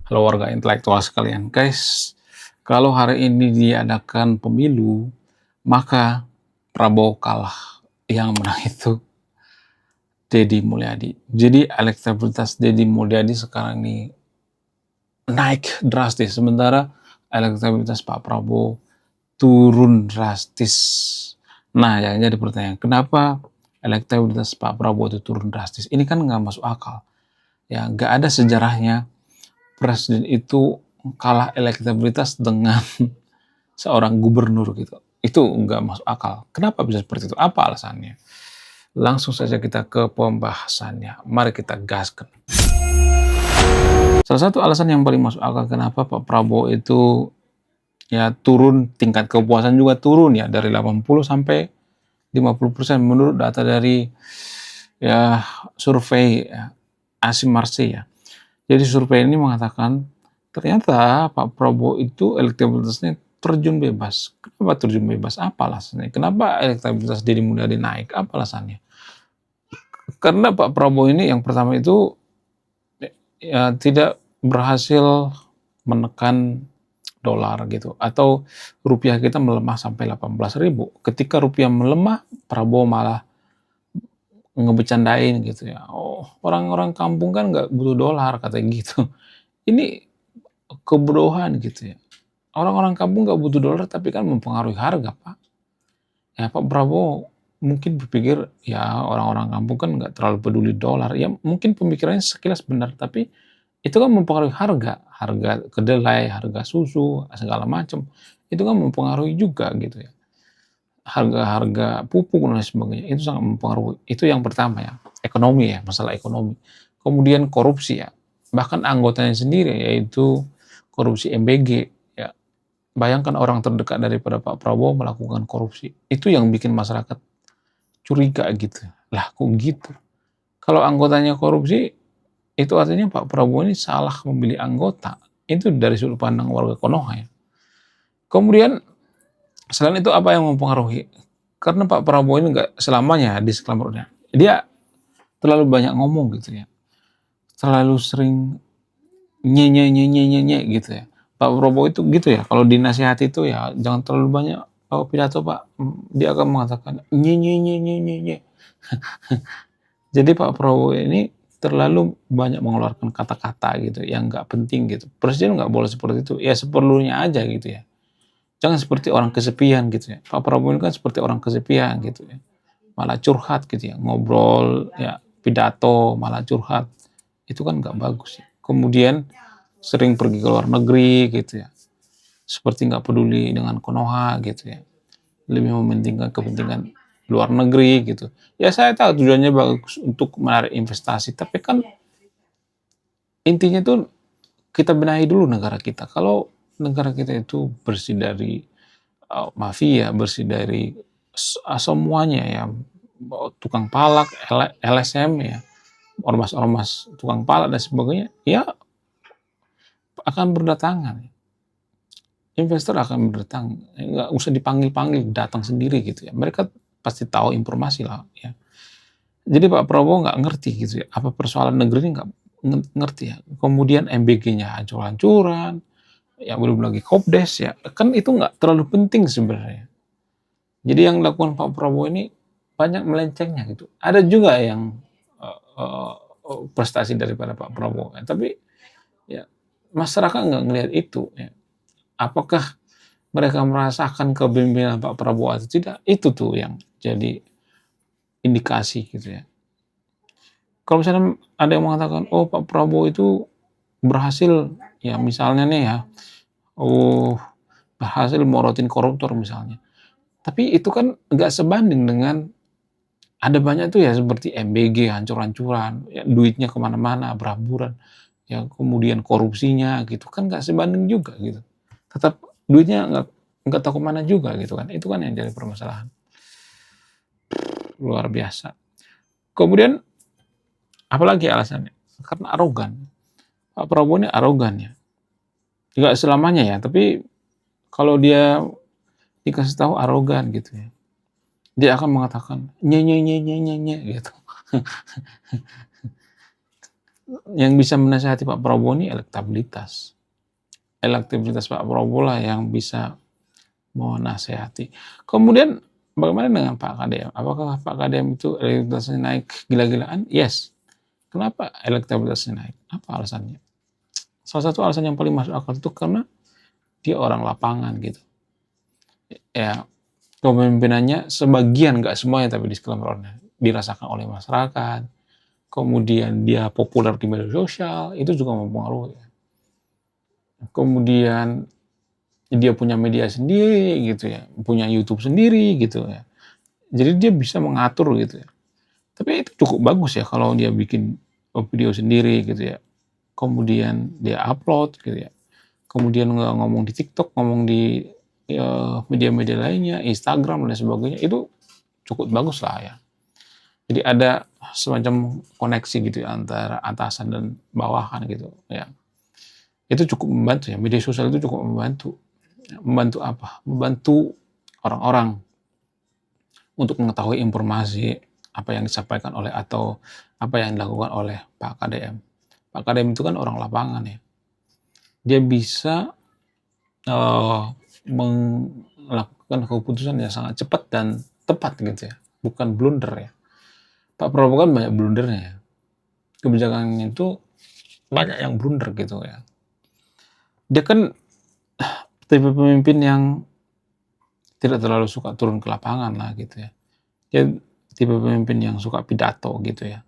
Halo warga intelektual sekalian, guys. Kalau hari ini diadakan pemilu, maka Prabowo kalah. Yang menang itu Deddy Mulyadi. Jadi elektabilitas Deddy Mulyadi sekarang ini naik drastis, sementara elektabilitas Pak Prabowo turun drastis. Nah, yang jadi pertanyaan, kenapa elektabilitas Pak Prabowo itu turun drastis? Ini kan nggak masuk akal. Ya, nggak ada sejarahnya presiden itu kalah elektabilitas dengan seorang gubernur gitu. Itu nggak masuk akal. Kenapa bisa seperti itu? Apa alasannya? Langsung saja kita ke pembahasannya. Mari kita gaskan. Salah satu alasan yang paling masuk akal kenapa Pak Prabowo itu ya turun, tingkat kepuasan juga turun ya dari 80 sampai 50% menurut data dari ya survei ya, Asim Marsi ya. Jadi survei ini mengatakan ternyata Pak Prabowo itu elektabilitasnya terjun bebas. Kenapa terjun bebas? Apa alasannya? Kenapa elektabilitas Deddy Mulyadi naik? Apa alasannya? Karena Pak Prabowo ini yang pertama itu ya tidak berhasil menekan dolar gitu atau rupiah kita melemah sampai 18.000. Ketika rupiah melemah, Prabowo malah ngebecandain gitu ya. Oh, orang-orang kampung kan nggak butuh dolar katanya gitu. Ini kebodohan gitu ya. Orang-orang kampung nggak butuh dolar tapi kan mempengaruhi harga, Pak. Ya Pak Prabowo mungkin berpikir ya orang-orang kampung kan nggak terlalu peduli dolar. Ya mungkin pemikirannya sekilas benar, tapi itu kan mempengaruhi harga, harga kedelai, harga susu, segala macam. Itu kan mempengaruhi juga gitu ya. Harga-harga pupuk dan lain sebagainya itu sangat mempengaruhi. Itu yang pertama ya, ekonomi ya, masalah ekonomi. Kemudian korupsi ya. Bahkan anggotanya sendiri yaitu korupsi MBG ya. Bayangkan orang terdekat daripada Pak Prabowo melakukan korupsi. Itu yang bikin masyarakat curiga gitu. Lah kok gitu? Kalau anggotanya korupsi, itu artinya Pak Prabowo ini salah memilih anggota. Itu dari sudut pandang warga Konoha ya. Kemudian selain itu apa yang mempengaruhi? Karena Pak Prabowo ini nggak selamanya disclaimer-nya. Dia terlalu banyak ngomong gitu ya. Terlalu sering nye gitu ya. Pak Prabowo itu gitu ya. Kalau dinasihati itu ya jangan terlalu banyak pidato Pak. Dia akan mengatakan nye. Jadi Pak Prabowo ini terlalu banyak mengeluarkan kata-kata gitu yang nggak penting gitu. Presiden nggak boleh seperti itu. Ya seperlunya aja gitu ya. Jangan seperti orang kesepian gitu ya. Pak Prabowo ini kan seperti orang kesepian gitu ya. Malah curhat gitu ya. Ngobrol ya pidato malah curhat. Itu kan nggak bagus ya. Kemudian sering pergi ke luar negeri gitu ya. Seperti nggak peduli dengan Konoha gitu ya. Lebih mementingkan kepentingan luar negeri gitu. Ya saya tahu tujuannya bagus untuk menarik investasi, tapi kan intinya tuh kita benahi dulu negara kita. Kalau negara kita itu bersih dari mafia, bersih dari semuanya ya, tukang palak, LSM ya, ormas-ormas tukang palak dan sebagainya, ya akan berdatangan. Investor akan berdatang, nggak usah dipanggil-panggil, datang sendiri gitu ya. Mereka pasti tahu informasi lah ya. Jadi Pak Prabowo nggak ngerti gitu ya, apa persoalan negeri ini nggak ngerti ya. Kemudian MBG-nya hancur-hancuran, ya belum lagi Kopdes ya, kan itu nggak terlalu penting sebenarnya. Jadi yang dilakukan Pak Prabowo ini banyak melencengnya gitu. Ada juga yang prestasi daripada Pak Prabowo, ya. Tapi ya masyarakat nggak ngelihat itu. Ya. Apakah mereka merasakan kepemimpinan Pak Prabowo atau tidak? Itu tuh yang jadi indikasi gitu ya. Kalau misalnya ada yang mengatakan, oh Pak Prabowo itu berhasil, ya misalnya nih ya, oh berhasil morotin koruptor misalnya. Tapi itu kan nggak sebanding dengan ada banyak tuh ya seperti MBG hancur-hancuran, ya, duitnya kemana-mana, berhamburan, ya kemudian korupsinya gitu kan nggak sebanding juga gitu. Tetap duitnya nggak tahu kemana juga gitu kan. Itu kan yang jadi permasalahan luar biasa. Kemudian apalagi alasannya? Karena arogan. Pak Prabowo ini arogan ya. Nggak selamanya ya, tapi kalau dia dikasih tahu arogan gitu ya. Dia akan mengatakan nye gitu. yang bisa menasihati Pak Prabowo ini elektabilitas. Elektabilitas Pak Prabowo lah yang bisa menasehati. Kemudian bagaimana dengan Pak KDM? Apakah Pak KDM itu elektabilitasnya naik gila-gilaan? Yes. Kenapa elektabilitasnya naik? Apa alasannya? Salah satu alasan yang paling masuk akal itu karena dia orang lapangan gitu. Ya, kepemimpinannya sebagian, nggak semuanya, tapi di sekelumit dirasakan oleh masyarakat. Kemudian dia populer di media sosial, itu juga mempengaruhi. Kemudian dia punya media sendiri gitu ya, punya YouTube sendiri gitu ya. Jadi dia bisa mengatur gitu ya. Tapi itu cukup bagus ya kalau dia bikin video sendiri gitu ya. Kemudian dia upload gitu ya. Kemudian nggak ngomong di TikTok, ngomong di media-media lainnya, Instagram dan sebagainya, itu cukup bagus lah ya. Jadi ada semacam koneksi gitu ya antara atasan dan bawahan gitu ya. Itu cukup membantu ya, media sosial itu cukup membantu. Membantu apa? Membantu orang-orang untuk mengetahui informasi apa yang disampaikan oleh atau apa yang dilakukan oleh Pak KDM. Pak KDM itu kan orang lapangan ya. Dia bisa melakukan keputusan yang sangat cepat dan tepat gitu ya. Bukan blunder ya. Pak Prabowo kan banyak blundernya ya. Kebijakannya itu banyak yang blunder gitu ya. Dia kan tipe pemimpin yang tidak terlalu suka turun ke lapangan lah gitu ya. Dia tipe pemimpin yang suka pidato gitu ya.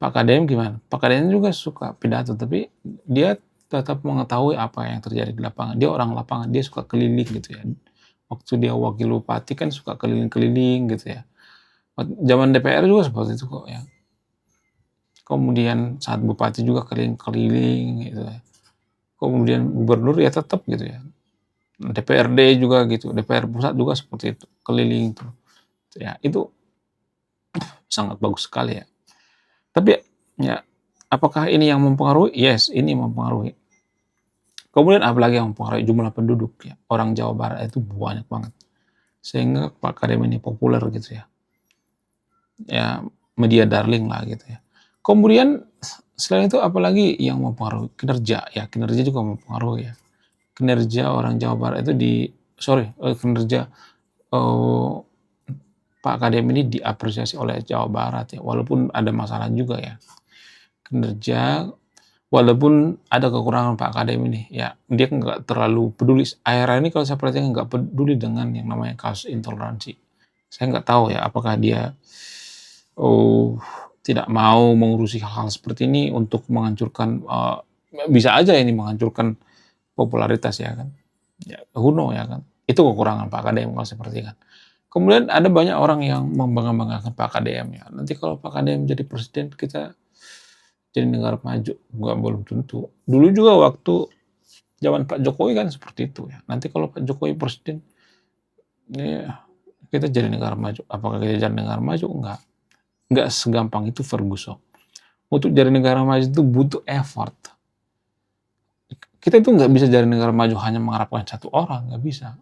Pak KDM gimana? Pak KDM juga suka pidato, tapi dia tetap mengetahui apa yang terjadi di lapangan. Dia orang lapangan, dia suka keliling gitu ya. Waktu dia wakil bupati kan suka keliling-keliling gitu ya. Zaman DPR juga seperti itu kok ya. Kemudian saat bupati juga keliling-keliling gitu ya. Kemudian gubernur ya tetap gitu ya. DPRD juga gitu, DPR pusat juga seperti itu, keliling tuh. Ya, itu sangat bagus sekali ya. Tapi ya, apakah ini yang mempengaruhi? Yes, ini mempengaruhi. Kemudian apalagi yang mempengaruhi jumlah penduduk ya. Orang Jawa Barat itu banyak banget. Sehingga Pak KDM ini populer gitu ya. Ya, media darling lah gitu ya. Kemudian selain itu apalagi yang mempengaruhi? Kinerja ya, kinerja juga mempengaruhi ya. Kinerja orang Jawa Barat itu kinerja Pak KDM ini diapresiasi oleh Jawa Barat ya, walaupun ada masalah juga ya. Kinerja walaupun ada kekurangan Pak KDM ini ya, dia nggak terlalu peduli. Akhir-akhir ini kalau saya perhatikan nggak peduli dengan yang namanya kasus intoleransi. Saya nggak tahu ya apakah dia tidak mau mengurusi hal-hal seperti ini untuk menghancurkan bisa aja ini menghancurkan popularitas ya kan. Ya, who know ya kan. Itu kekurangan Pak KDM kalau saya perhatikan. Kemudian ada banyak orang yang membangga-banggakan Pak KDM ya. Nanti kalau Pak KDM jadi presiden kita jadi negara maju. Nggak, belum tentu. Dulu juga waktu zaman Pak Jokowi kan seperti itu ya. Nanti kalau Pak Jokowi presiden, ya kita jadi negara maju. Apakah kita jadi negara maju? Enggak. Enggak segampang itu Ferguson. Untuk jadi negara maju itu butuh effort. Kita itu nggak bisa jadi negara maju hanya mengharapkan satu orang, nggak bisa.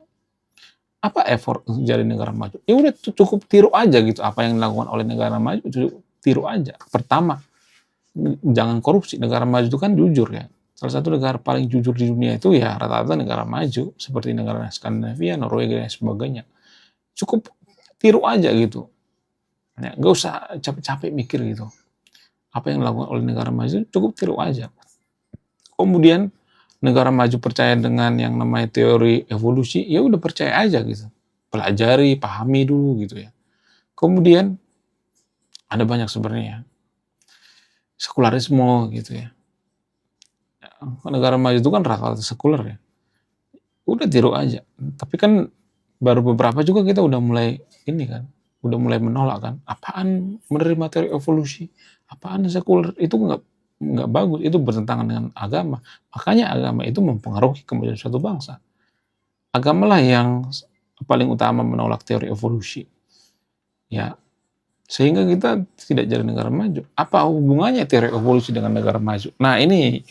Apa effort untuk jadi negara maju? Ya udah cukup tiru aja gitu apa yang dilakukan oleh negara maju, tiru aja. Pertama, jangan korupsi. Negara maju itu kan jujur ya. Salah satu negara paling jujur di dunia itu ya rata-rata negara maju seperti negara Skandinavia, Norwegia dan sebagainya. Cukup tiru aja gitu. Ya, nggak usah capek-capek mikir gitu. Apa yang dilakukan oleh negara maju cukup tiru aja. Kemudian negara maju percaya dengan yang namanya teori evolusi, ya udah percaya aja gitu. Pelajari, pahami dulu gitu ya. Kemudian ada banyak sebenarnya sekularisme gitu ya. Negara maju itu kan rata-rata sekuler ya. Udah tiru aja. Tapi kan baru beberapa juga kita udah mulai ini kan, udah mulai menolak kan. Apaan menerima teori evolusi? Apaan sekuler? Itu nggak bagus, itu bertentangan dengan agama. Makanya agama itu mempengaruhi kemajuan suatu bangsa. Agamalah yang paling utama menolak teori evolusi. Ya, sehingga kita tidak jadi negara maju. Apa hubungannya teori evolusi dengan negara maju? Nah, ini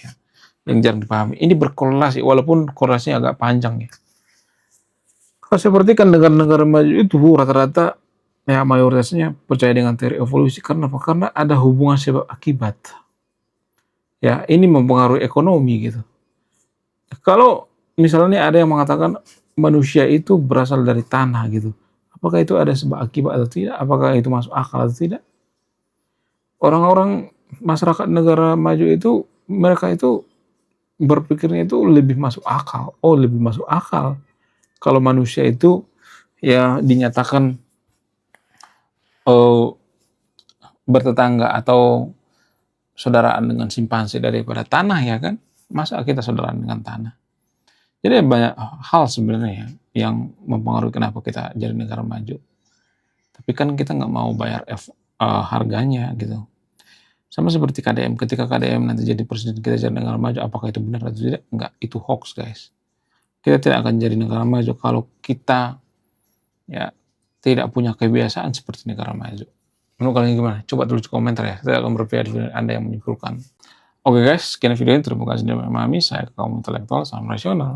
yang jarang dipahami. Ini berkorelasi, walaupun korelasinya agak panjang ya. Kalau seperti kan negara-negara maju itu rata-rata ya mayoritasnya percaya dengan teori evolusi. Karena apa? Karena ada hubungan sebab akibat. Ya, ini mempengaruhi ekonomi gitu. Kalau misalnya ada yang mengatakan manusia itu berasal dari tanah gitu, apakah itu ada sebab akibat atau tidak? Apakah itu masuk akal atau tidak? Orang-orang masyarakat negara maju itu, mereka itu berpikirnya itu lebih masuk akal. Oh, lebih masuk akal kalau manusia itu ya dinyatakan oh, bertetangga atau saudaraan dengan simpanse daripada tanah, ya kan? Masa kita saudaraan dengan tanah? Jadi banyak hal sebenarnya yang mempengaruhi kenapa kita jadi negara maju. Tapi kan kita nggak mau bayar harganya gitu. Sama seperti KDM, ketika KDM nanti jadi presiden kita jadi negara maju, apakah itu benar atau tidak? Enggak, itu hoax guys. Kita tidak akan jadi negara maju kalau kita ya tidak punya kebiasaan seperti negara maju. Menurut kalian gimana? Coba tulis komentar ya. Saya akan berbeda dengan Anda yang menyimpulkan. Oke guys, sekian video ini. Terima kasih sudah memahami. Saya kaum intelektual, salam rasional.